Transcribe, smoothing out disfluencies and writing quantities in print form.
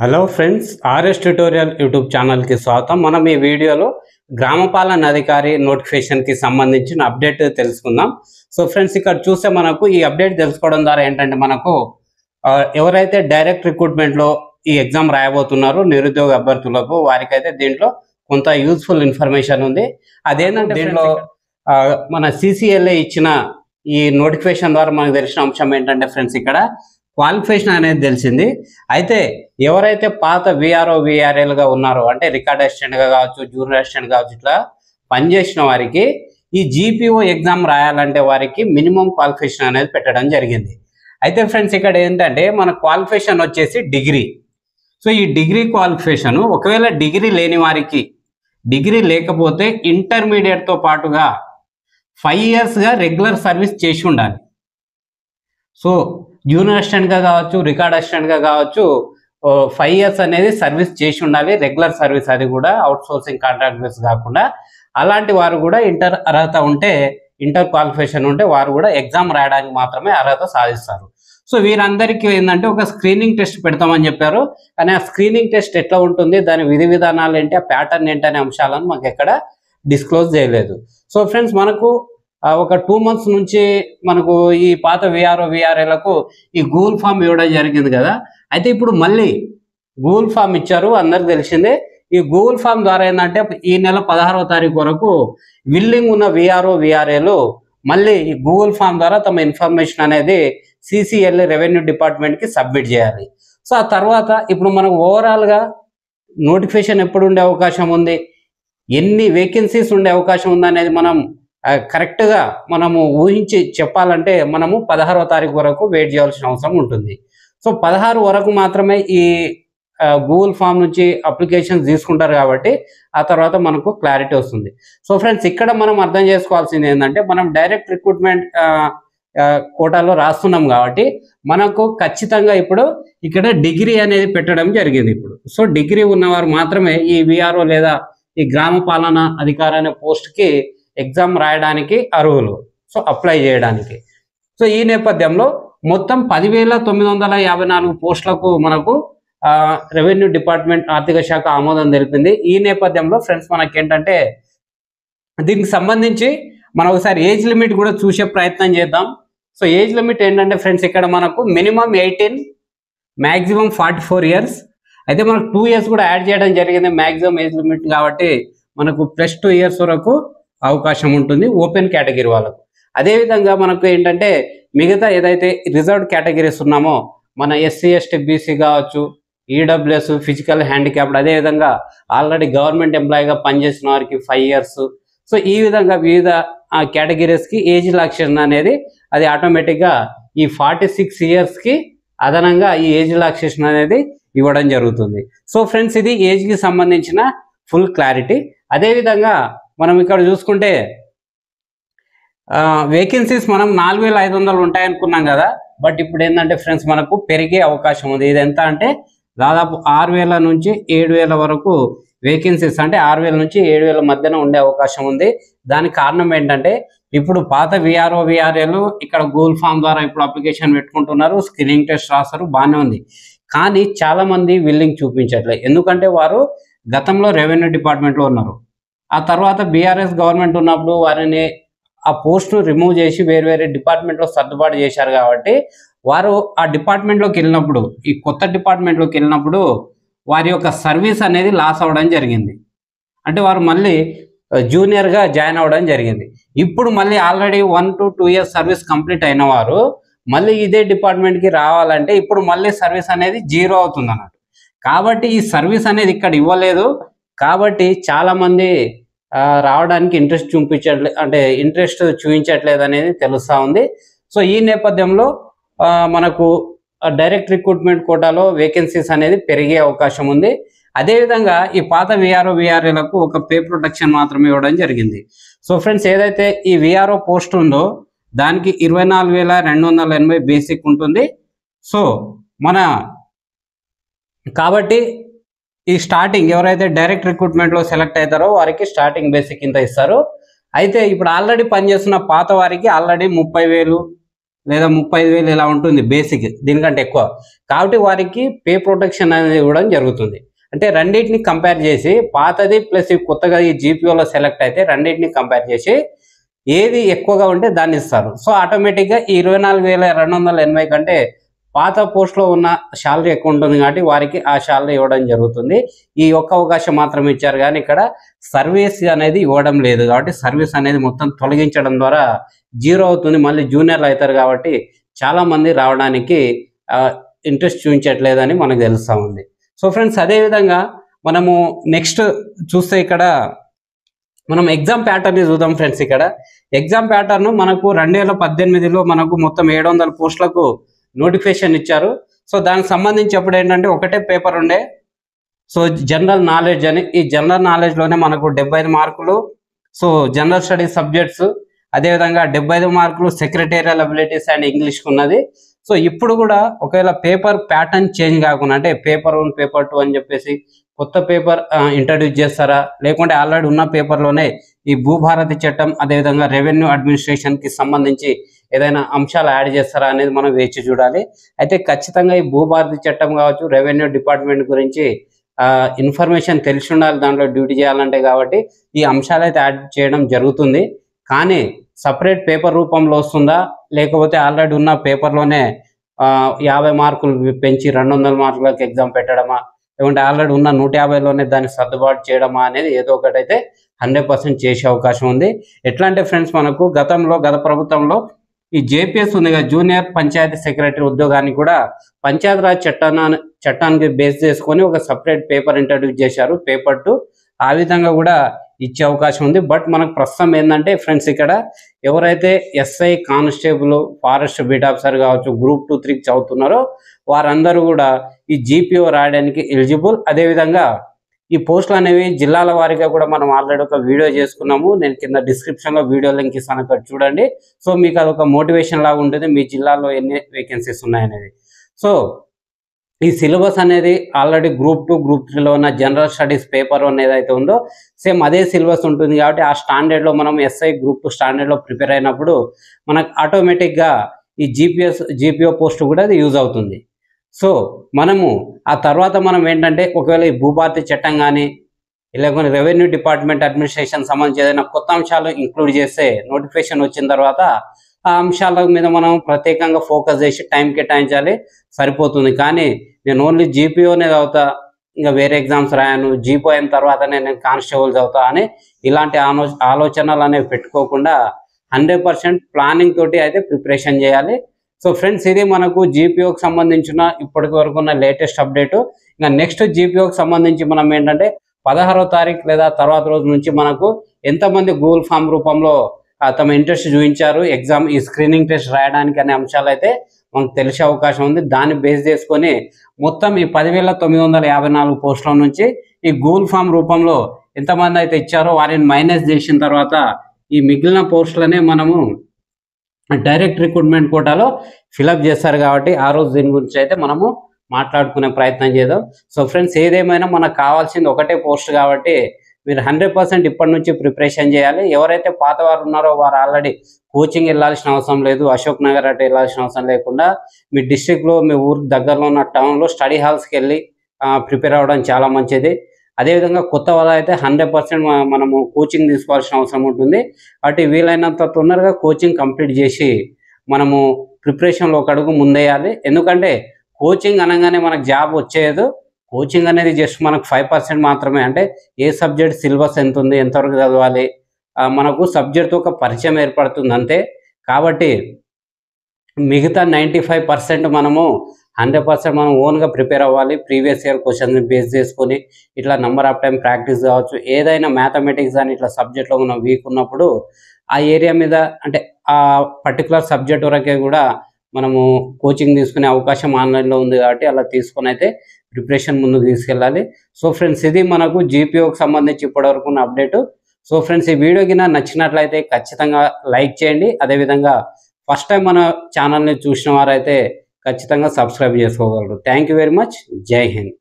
Hello friends, RS tutorial YouTube ఛానల్కి స్వాగతం. మనం ఈ వీడియోలో గ్రామ పాలన అధికారి నోటిఫికేషన్కి సంబంధించిన అప్డేట్ తెలుసుకుందాం. సో ఫ్రెండ్స్, ఇక్కడ చూస్తే మనకు ఈ అప్డేట్ తెలుసుకోవడం ద్వారా ఏంటంటే మనకు ఎవరైతే డైరెక్ట్ రిక్రూట్మెంట్లో ఈ ఎగ్జామ్ రాయబోతున్నారో నిరుద్యోగ అభ్యర్థులకు వారికైతే దీంట్లో కొంత యూస్ఫుల్ ఇన్ఫర్మేషన్ ఉంది. అదేంటంటే దీంట్లో మన సిసిఎల్ఏ ఇచ్చిన ఈ నోటిఫికేషన్ ద్వారా మనకు తెలిసిన అంశం ఏంటంటే ఫ్రెండ్స్, ఇక్కడ క్వాలిఫికేషన్ అనేది తెలిసింది. అయితే ఎవరైతే పాత విఆర్ఓ విఆర్ఏలుగా ఉన్నారో, అంటే రికార్డ్ అసిస్టెంట్గా కావచ్చు, జూనియర్ అసిస్టెంట్ కావచ్చు, ఇట్లా పనిచేసిన వారికి ఈ జీపీఓ ఎగ్జామ్ రాయాలంటే వారికి మినిమం క్వాలిఫికేషన్ అనేది పెట్టడం జరిగింది. అయితే ఫ్రెండ్స్, ఇక్కడ ఏంటంటే మన క్వాలిఫికేషన్ వచ్చేసి డిగ్రీ. సో ఈ డిగ్రీ క్వాలిఫికేషన్ ఒకవేళ డిగ్రీ లేని వారికి, డిగ్రీ లేకపోతే ఇంటర్మీడియట్తో పాటుగా 5 ఇయర్స్గా రెగ్యులర్ సర్వీస్ చేసి ఉండాలి. సో జూనియర్ అసిస్టెంట్గా కావచ్చు, రికార్డ్ అసిస్టెంట్గా కావచ్చు, 5 ఇయర్స్ అనేది సర్వీస్ చేసి ఉండాలి. రెగ్యులర్ సర్వీస్, అది కూడా అవుట్ సోర్సింగ్ కాంట్రాక్ట్ బేస్ కాకుండా. అలాంటి వారు కూడా ఇంటర్ అర్హత ఉంటే, ఇంటర్ క్వాలిఫికేషన్ ఉంటే వారు కూడా ఎగ్జామ్ రాయడానికి మాత్రమే అర్హత సాధిస్తారు. సో వీరందరికీ ఏంటంటే ఒక స్క్రీనింగ్ టెస్ట్ పెడతామని చెప్పారు. కానీ ఆ స్క్రీనింగ్ టెస్ట్ ఎట్లా ఉంటుంది, దాని విధి విధానాలు ఏంటి, ఆ ప్యాటర్న్ ఏంటి అనే అంశాలను మాకు ఎక్కడ డిస్క్లోజ్ చేయలేదు. సో ఫ్రెండ్స్, మనకు ఒక 2 months నుంచి మనకు ఈ పాత విఆర్ఓ విఆర్ఏలకు ఈ గూగుల్ ఫామ్ ఇవ్వడం జరిగింది కదా. అయితే ఇప్పుడు మళ్ళీ గూగుల్ ఫామ్ ఇచ్చారు, అందరికి తెలిసిందే. ఈ గూగుల్ ఫామ్ ద్వారా ఏంటంటే ఈ నెల 16వ తారీఖు వరకు విల్లింగ్ ఉన్న విఆర్ఓ విఆర్ఏలు మళ్ళీ ఈ గూగుల్ ఫామ్ ద్వారా తమ ఇన్ఫర్మేషన్ అనేది సిసిఎల్ రెవెన్యూ డిపార్ట్మెంట్కి సబ్మిట్ చేయాలి. సో ఆ తర్వాత ఇప్పుడు మనకు ఓవరాల్గా నోటిఫికేషన్ ఎప్పుడు ఉండే అవకాశం ఉంది, ఎన్ని వేకెన్సీస్ ఉండే అవకాశం ఉంది అనేది మనం కరెక్ట్గా మనము ఊహించి చెప్పాలంటే మనము 16వ తారీఖు వరకు వెయిట్ చేయాల్సిన అవసరం ఉంటుంది. సో 16 వరకు మాత్రమే ఈ గూగుల్ ఫామ్ నుంచి అప్లికేషన్స్ తీసుకుంటారు కాబట్టి ఆ తర్వాత మనకు క్లారిటీ వస్తుంది. సో ఫ్రెండ్స్, ఇక్కడ మనం అర్థం చేసుకోవాల్సింది ఏంటంటే, మనం డైరెక్ట్ రిక్రూట్మెంట్ కోటాలో రాస్తున్నాం కాబట్టి మనకు ఖచ్చితంగా ఇప్పుడు ఇక్కడ డిగ్రీ అనేది పెట్టడం జరిగింది ఇప్పుడు. సో డిగ్రీ ఉన్నవారు మాత్రమే ఈ విఆర్ఓ లేదా ఈ గ్రామ పాలన అధికారి అనే పోస్ట్కి ఎగ్జామ్ రాయడానికి అర్హులు, సో అప్లై చేయడానికి. సో ఈ నేపథ్యంలో మొత్తం 10,954 పోస్టులకు మనకు రెవెన్యూ డిపార్ట్మెంట్ ఆర్థిక శాఖ ఆమోదం తెలిపింది. ఈ నేపథ్యంలో ఫ్రెండ్స్, మనకేంటంటే దీనికి సంబంధించి మనం ఒకసారి ఏజ్ లిమిట్ కూడా చూసే ప్రయత్నం చేద్దాం. సో ఏజ్ లిమిట్ ఏంటంటే ఫ్రెండ్స్, ఇక్కడ మనకు మినిమం 18, మ్యాక్సిమం 44 ఇయర్స్. అయితే మనకు 2 ఇయర్స్ కూడా యాడ్ చేయడం జరిగింది మ్యాక్సిమం ఏజ్ లిమిట్ కాబట్టి మనకు +2 ఇయర్స్ వరకు అవకాశం ఉంటుంది ఓపెన్ కేటగిరీ వాళ్ళకు. అదేవిధంగా మనకు ఏంటంటే మిగతా ఏదైతే రిజర్వ్డ్ కేటగిరీస్ ఉన్నామో, మన ఎస్సీ ఎస్టీ బీసీ కావచ్చు, ఈడబ్ల్యూఎస్, ఫిజికల్ హ్యాండిక్యాప్డ్, అదేవిధంగా ఆల్రెడీ గవర్నమెంట్ ఎంప్లాయీగా పనిచేసిన వారికి 5 ఇయర్స్. సో ఈ విధంగా వివిధ కేటగిరీస్కి ఏజ్ రిలాక్సేషన్ అనేది అది ఆటోమేటిక్గా ఈ 46 ఇయర్స్కి అదనంగా ఈ ఏజ్ రిలాక్సేషన్ అనేది ఇవ్వడం జరుగుతుంది. సో ఫ్రెండ్స్, ఇది ఏజ్కి సంబంధించిన ఫుల్ క్లారిటీ. అదేవిధంగా మనం ఇక్కడ చూసుకుంటే వేకెన్సీస్ మనం 4,500 ఉంటాయనుకున్నాం కదా. బట్ ఇప్పుడు ఏంటంటే ఫ్రెండ్స్, మనకు పెరిగే అవకాశం ఉంది. ఇది ఎంత అంటే దాదాపు 6,000 నుంచి 7,000 వరకు వేకెన్సీస్, అంటే 6,000 నుంచి 7,000 మధ్యన ఉండే అవకాశం ఉంది. దానికి కారణం ఏంటంటే ఇప్పుడు పాత విఆర్ఓ విఆర్ఏలు ఇక్కడ గూగుల్ ఫామ్ ద్వారా ఇప్పుడు అప్లికేషన్ పెట్టుకుంటున్నారు, స్క్రీనింగ్ టెస్ట్ రాస్తారు, బాగానే ఉంది. కానీ చాలామంది విల్లింగ్ చూపించట్లేదు. ఎందుకంటే వారు గతంలో రెవెన్యూ డిపార్ట్మెంట్లో ఉన్నారు, ఆ తర్వాత బీఆర్ఎస్ గవర్నమెంట్ ఉన్నప్పుడు వారిని ఆ పోస్ట్ను రిమూవ్ చేసి వేరే వేరే డిపార్ట్మెంట్లో సర్దుబాటు చేశారు కాబట్టి వారు ఆ డిపార్ట్మెంట్లోకి వెళ్ళినప్పుడు, ఈ కొత్త డిపార్ట్మెంట్లోకి వెళ్ళినప్పుడు వారి యొక్క సర్వీస్ అనేది లాస్ అవ్వడం జరిగింది. అంటే వారు మళ్ళీ జూనియర్గా జాయిన్ అవ్వడం జరిగింది. ఇప్పుడు మళ్ళీ already 1 to 2 years service complete అయిన వారు మళ్ళీ ఇదే డిపార్ట్మెంట్కి రావాలంటే ఇప్పుడు మళ్ళీ సర్వీస్ అనేది 0 అవుతుంది అన్నట్టు. కాబట్టి ఈ సర్వీస్ అనేది ఇక్కడ ఇవ్వలేదు కాబట్టి చాలామంది రావడానికి ఇంట్రెస్ట్ చూపించట్లేదు అనేది తెలుస్తూ ఉంది. సో ఈ నేపథ్యంలో మనకు డైరెక్ట్ రిక్రూట్మెంట్ కోటాలో వేకెన్సీస్ అనేది పెరిగే అవకాశం ఉంది. అదేవిధంగా ఈ పాత విఆర్ఓ విఆర్ఏలకు ఒక పే ప్రొటెక్షన్ మాత్రమే ఇవ్వడం జరిగింది. సో ఫ్రెండ్స్, ఏదైతే ఈ విఆర్ఓ పోస్ట్ ఉందో దానికి 24,280 బేసిక్ ఉంటుంది. సో కాబట్టి ఈ స్టార్టింగ్ ఎవరైతే డైరెక్ట్ రిక్రూట్మెంట్లో సెలెక్ట్ అవుతారో వారికి స్టార్టింగ్ బేసిక్ ఇంత ఇస్తారు. అయితే ఇప్పుడు ఆల్రెడీ పనిచేస్తున్న పాత వారికి ఆల్రెడీ 30,000 లేదా 35,000 ఇలా ఉంటుంది బేసిక్, దీనికంటే ఎక్కువ. కాబట్టి వారికి పే ప్రొటెక్షన్ అనేది ఇవ్వడం జరుగుతుంది. అంటే రెండింటిని కంపేర్ చేసి పాతది ప్లస్ కొత్తగా ఈ జీపీఓలో సెలెక్ట్ అయితే రెండింటిని కంపేర్ చేసి ఏది ఎక్కువగా ఉంటే దాన్ని ఇస్తారు. సో ఆటోమేటిక్గా ఈ 24,280 కంటే పాత పోస్ట్లో ఉన్న శాలరీ ఎక్కువ ఉంటుంది కాబట్టి వారికి ఆ శాలరీ ఇవ్వడం జరుగుతుంది. ఈ ఒక్క అవకాశం మాత్రం ఇచ్చారు కానీ ఇక్కడ సర్వీస్ అనేది ఇవ్వడం లేదు. కాబట్టి సర్వీస్ అనేది మొత్తం తొలగించడం ద్వారా జీరో అవుతుంది. మళ్ళీ జూనియర్లు అవుతారు కాబట్టి చాలామంది రావడానికి ఇంట్రెస్ట్ చూపించట్లేదని మనకు తెలుస్తూ ఉంది. సో ఫ్రెండ్స్, అదేవిధంగా మనము నెక్స్ట్ చూస్తే ఇక్కడ మనం ఎగ్జామ్ ప్యాటర్న్ చూద్దాం ఫ్రెండ్స్. ఇక్కడ ఎగ్జామ్ ప్యాటర్న్ మనకు 2018లో మనకు మొత్తం 700 పోస్టులకు నోటిఫికేషన్ ఇచ్చారు. సో దానికి సంబంధించి అప్పుడు ఏంటంటే ఒకటే పేపర్ ఉండే, సో జనరల్ నాలెడ్జ్ అని. ఈ జనరల్ నాలెడ్జ్లోనే మనకు 75 మార్కులు సో జనరల్ స్టడీస్ సబ్జెక్ట్స్, అదేవిధంగా 75 మార్కులు సెక్రటేరియల్ అబిలిటీస్ అండ్ ఇంగ్లీష్కి ఉన్నది. సో ఇప్పుడు కూడా ఒకవేళ పేపర్ ప్యాటర్న్ చేంజ్ కాకుండా అంటే పేపర్ 1 పేపర్ 2 అని చెప్పేసి కొత్త పేపర్ ఇంట్రడ్యూస్ చేస్తారా, లేకుంటే ఆల్రెడీ ఉన్న పేపర్లోనే ఈ భూభారతి చట్టం అదేవిధంగా రెవెన్యూ అడ్మినిస్ట్రేషన్కి సంబంధించి ఏదైనా అంశాలు యాడ్ చేస్తారా అనేది మనం వేచి చూడాలి. అయితే ఖచ్చితంగా ఈ భూభారతి చట్టం కావచ్చు, రెవెన్యూ డిపార్ట్మెంట్ గురించి ఇన్ఫర్మేషన్ తెలిసి ఉండాలి దాంట్లో డ్యూటీ చేయాలంటే. కాబట్టి ఈ అంశాలు అయితే యాడ్ చేయడం జరుగుతుంది. కానీ సపరేట్ పేపర్ రూపంలో వస్తుందా, లేకపోతే ఆల్రెడీ ఉన్న పేపర్లోనే 50 మార్కులు పెంచి 200 మార్కులకు ఎగ్జామ్ పెట్టడమా, లేకుంటే ఆల్రెడీ ఉన్న 150లోనే దాన్ని సర్దుబాటు చేయడమా అనేది ఏదో ఒకటైతే 100% చేసే అవకాశం ఉంది. ఎట్లా అంటే ఫ్రెండ్స్, మనకు గత ప్రభుత్వంలో ఈ జేపీఎస్ ఉంది కదా, జూనియర్ పంచాయతీ సెక్రటరీ ఉద్యోగాన్ని కూడా పంచాయతీరాజ్ చట్టానికి బేస్ చేసుకొని ఒక సపరేట్ పేపర్ ఇంట్రడ్యూస్ చేశారు, పేపర్ 2. ఆ విధంగా కూడా ఇచ్చే అవకాశం ఉంది. బట్ మనకు ప్రస్తుతం ఏంటంటే ఫ్రెండ్స్, ఇక్కడ ఎవరైతే SI, constable, forest beat officer కావచ్చు, గ్రూప్ 2, 3 చదువుతున్నారో వారందరూ కూడా ఈ జీపీఓ రాయడానికి ఎలిజిబుల్. అదేవిధంగా ఈ పోస్టులు అనేవి జిల్లాల వారీగా కూడా మనం ఆల్రెడీ ఒక వీడియో చేసుకున్నాము. నేను కింద డిస్క్రిప్షన్లో వీడియో లింక్ ఇస్తాను, అక్కడ చూడండి. సో మీకు అదొక మోటివేషన్ లాగా ఉంటుంది మీ జిల్లాలో ఎన్ని వేకెన్సీస్ ఉన్నాయనేది. సో ఈ సిలబస్ అనేది ఆల్రెడీ గ్రూప్ 2, గ్రూప్ 3లో ఉన్న జనరల్ స్టడీస్ పేపర్ 1 ఏదైతే ఉందో సేమ్ అదే సిలబస్ ఉంటుంది. కాబట్టి ఆ స్టాండర్డ్లో మనం ఎస్ఐ గ్రూప్ 2 స్టాండర్డ్లో ప్రిపేర్ అయినప్పుడు మనకు ఆటోమేటిక్గా ఈ జీపీఓ పోస్ట్ కూడా అది యూజ్ అవుతుంది. సో మనము ఆ తర్వాత మనం ఏంటంటే ఒకవేళ ఈ భూభారతి చట్టం కానీ లేకపోతే రెవెన్యూ డిపార్ట్మెంట్ అడ్మినిస్ట్రేషన్ సంబంధించి ఏదైనా కొత్త అంశాలు ఇంక్లూడ్ చేస్తే నోటిఫికేషన్ వచ్చిన తర్వాత ఆ అంశాల మీద మనం ప్రత్యేకంగా ఫోకస్ చేసి టైం కేటాయించాలి, సరిపోతుంది. కానీ నేను ఓన్లీ జీపీఓనే చదువుతా, ఇంకా వేరే ఎగ్జామ్స్ రాయాను, జీపీఓ అయిన తర్వాతనే నేను కానిస్టేబుల్ చదువుతా అని ఇలాంటి ఆలోచనలు అనేవి పెట్టుకోకుండా 100% ప్లానింగ్ తోటి అయితే ప్రిపరేషన్ చేయాలి. సో ఫ్రెండ్స్, ఇది మనకు జీపీఓకి సంబంధించిన ఇప్పటి వరకు ఉన్న లేటెస్ట్ అప్డేట్. ఇంకా నెక్స్ట్ జీపీఓకి సంబంధించి మనం ఏంటంటే 16వ తారీఖు లేదా తర్వాత రోజు నుంచి మనకు ఎంతమంది గూగుల్ ఫామ్ రూపంలో తమ ఇంట్రెస్ట్ చూపించారు ఎగ్జామ్ ఈ స్క్రీనింగ్ టెస్ట్ రాయడానికి అనే అంశాలు అయితే మనకు తెలిసే అవకాశం ఉంది. దాన్ని బేస్ చేసుకొని మొత్తం ఈ 10,954 పోస్టుల నుంచి ఈ గూగుల్ ఫామ్ రూపంలో ఎంతమంది అయితే ఇచ్చారో వారిని మైనస్ చేసిన తర్వాత ఈ మిగిలిన పోస్టులనే మనము డైరెక్ట్ రిక్రూట్మెంట్ కోటాలో ఫిలప్ చేస్తారు. కాబట్టి ఆ రోజు దీని గురించి అయితే మనము మాట్లాడుకునే ప్రయత్నం చేద్దాం. సో ఫ్రెండ్స్, ఏదేమైనా మనకు కావాల్సింది ఒకటే పోస్ట్ కాబట్టి మీరు 100% ఇప్పటి నుంచి ప్రిపరేషన్ చేయాలి. ఎవరైతే పాత వారు ఉన్నారో వారు ఆల్రెడీ కోచింగ్ వెళ్ళాల్సిన అవసరం లేదు, అశోక్ నగర్ అటు వెళ్ళాల్సిన అవసరం లేకుండా మీ డిస్ట్రిక్ట్లో మీ ఊరికి దగ్గరలో ఉన్న టౌన్లో స్టడీ హాల్స్కి వెళ్ళి ప్రిపేర్ అవ్వడం చాలా మంచిది. అదేవిధంగా కొత్త వాళ్ళు అయితే 100% మనము కోచింగ్ తీసుకోవాల్సిన అవసరం ఉంటుంది. కాబట్టి వీలైనంత తొందరగా కోచింగ్ కంప్లీట్ చేసి మనము ప్రిపరేషన్లో ఒక అడుగు ముందేయాలి. ఎందుకంటే కోచింగ్ అనగానే మనకు జాబ్ వచ్చేది, కోచింగ్ అనేది జస్ట్ మనకు 5% మాత్రమే. అంటే ఏ సబ్జెక్ట్ సిలబస్ ఎంత ఉంది, ఎంతవరకు చదవాలి, మనకు సబ్జెక్ట్తో ఒక పరిచయం ఏర్పడుతుంది అంతే. కాబట్టి మిగతా 95% మనము 100% మనం ఓన్గా ప్రిపేర్ అవ్వాలి. ప్రీవియస్ ఇయర్ క్వశ్చన్ని బేస్ చేసుకొని ఇట్లా నెంబర్ ఆఫ్ టైం ప్రాక్టీస్ కావచ్చు, ఏదైనా మ్యాథమెటిక్స్ అని ఇట్లా సబ్జెక్ట్లో మనం వీక్ ఉన్నప్పుడు ఆ ఏరియా మీద అంటే ఆ పర్టికులర్ సబ్జెక్ట్ వరకే కూడా మనము కోచింగ్ తీసుకునే అవకాశం ఆన్లైన్లో ఉంది. కాబట్టి అలా తీసుకొని అయితే ప్రిపరేషన్ ముందుకు తీసుకెళ్ళాలి. సో ఫ్రెండ్స్, ఇది మనకు జీపీఓకి సంబంధించి ఇప్పటివరకు ఉన్న అప్డేటు. సో ఫ్రెండ్స్, ఈ వీడియో కింద నచ్చినట్లయితే ఖచ్చితంగా లైక్ చేయండి. అదేవిధంగా ఫస్ట్ టైం మన ఛానల్ని చూసిన వారైతే ఖచ్చితంగా సబ్స్క్రైబ్ చేసుకోగలరు. Thank you very much. జై హింద్.